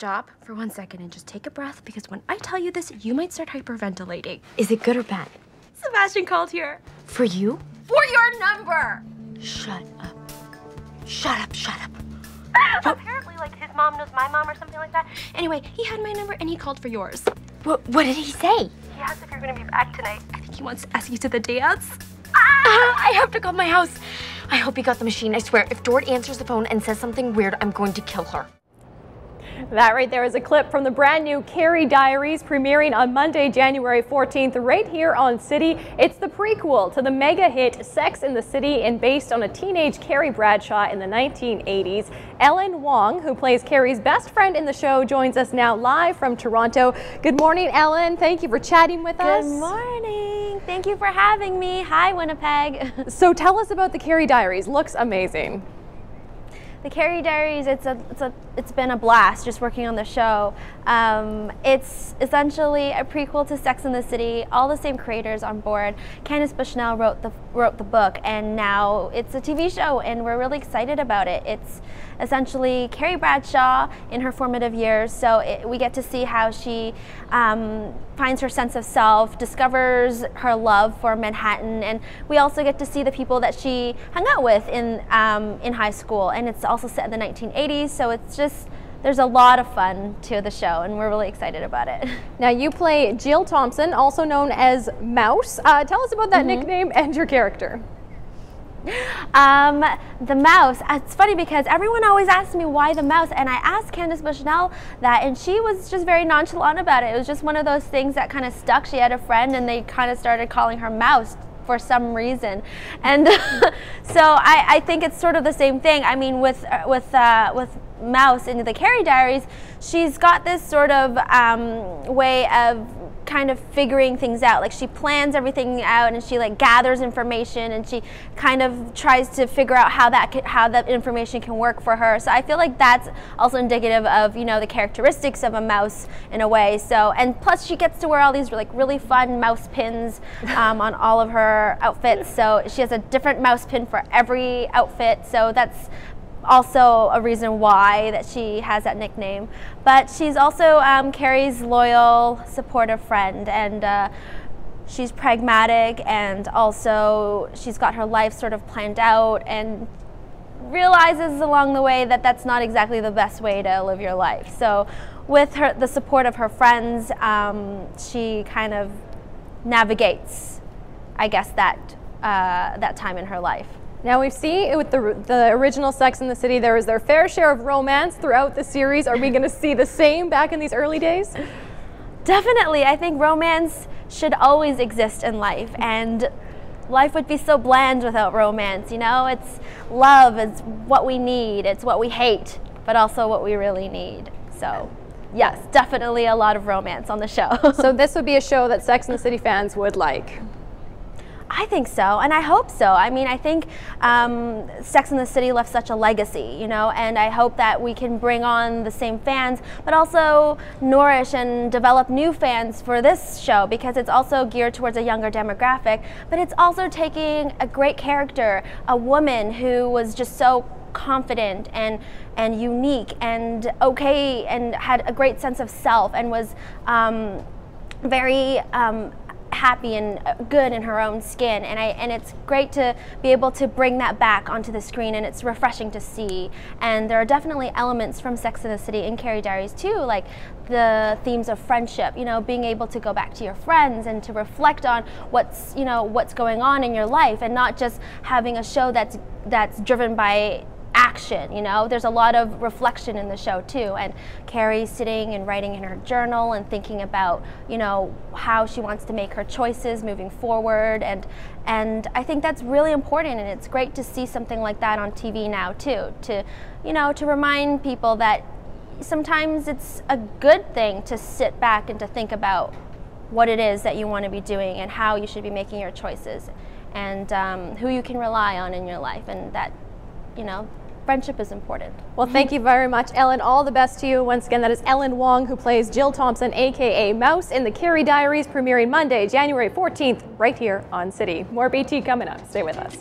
stop for 1 second and just take a breath, because when I tell you this, you might start hyperventilating. Is it good or bad? Sebastian called here. For you? For your number! Shut up. Shut up, shut up. Apparently, like, his mom knows my mom or something like that. Anyway, he had my number and he called for yours. What did he say? He asked if you're gonna be back tonight. I think he wants to ask you to the dance. I have to call my house. I hope he got the machine. I swear, if Dort answers the phone and says something weird, I'm going to kill her. That right there is a clip from the brand new Carrie Diaries, premiering on Monday, January 14th, right here on City. It's the prequel to the mega hit Sex and the City, and based on a teenage Carrie Bradshaw in the 1980s. Ellen Wong, who plays Carrie's best friend in the show, joins us now live from Toronto. Good morning, Ellen. Thank you for chatting with us. Good morning. Thank you for having me. Hi, Winnipeg. So tell us about the Carrie Diaries. Looks amazing. The Carrie Diaries, it's been a blast just working on the show. It's essentially a prequel to Sex and the City, all the same creators on board. Candice Bushnell wrote the book, and now it's a TV show, and we're really excited about it. It's essentially Carrie Bradshaw in her formative years, so we get to see how she finds her sense of self, discovers her love for Manhattan, and we also get to see the people that she hung out with in high school, and it's also set in the 1980s, so it's just, there's a lot of fun to the show, and we're really excited about it. Now, you play Jill Thompson, also known as Mouse. Tell us about that nickname and your character. The mouse, it's funny because everyone always asks me why the mouse, and I asked Candice Bushnell that, and she was just very nonchalant about it. It was just one of those things that kind of stuck. She had a friend and they kind of started calling her Mouse for some reason, and so I think it's sort of the same thing. I mean, with Mouse in the Carrie Diaries, she's got this sort of way of kind of figuring things out. Like, she plans everything out, and she like gathers information, and she kind of tries to figure out how that information can work for her. So I feel like that's also indicative of, you know, the characteristics of a mouse in a way. So, and plus she gets to wear all these like really fun mouse pins on all of her outfits. So she has a different mouse pin for every outfit. So that's also a reason why that she has that nickname. But she's also Carrie's loyal, supportive friend, and she's pragmatic, and also she's got her life sort of planned out, and realizes along the way that that's not exactly the best way to live your life. So with the support of her friends, she kind of navigates, I guess, that time in her life. Now, we see with the original Sex and the City, there was their fair share of romance throughout the series. Are we going to see the same back in these early days? Definitely. I think romance should always exist in life, and life would be so bland without romance. You know, it's love, it's what we need, it's what we hate, but also what we really need. So yes, definitely a lot of romance on the show. So this would be a show that Sex and the City fans would like. I think so, and I hope so. I mean, I think Sex and the City left such a legacy, you know, and I hope that we can bring on the same fans, but also nourish and develop new fans for this show, because it's also geared towards a younger demographic, but it's also taking a great character, a woman who was just so confident and unique and okay, and had a great sense of self, and was very happy and good in her own skin, and it's great to be able to bring that back onto the screen, and it's refreshing to see. And there are definitely elements from Sex and the City in Carrie Diaries too, like the themes of friendship, you know, being able to go back to your friends and to reflect on what's going on in your life, and not just having a show that's driven by action. You know, there's a lot of reflection in the show too, and Carrie sitting and writing in her journal and thinking about, you know, how she wants to make her choices moving forward, and I think that's really important, and it's great to see something like that on TV now too, to, you know, to remind people that sometimes it's a good thing to sit back and to think about what it is that you want to be doing and how you should be making your choices, and who you can rely on in your life, and that, you know, friendship is important. Well, thank you very much, Ellen. All the best to you. Once again, that is Ellen Wong, who plays Jill Thompson, aka Mouse, in the Carrie Diaries, premiering Monday, January 14th, right here on City. More BT coming up. Stay with us.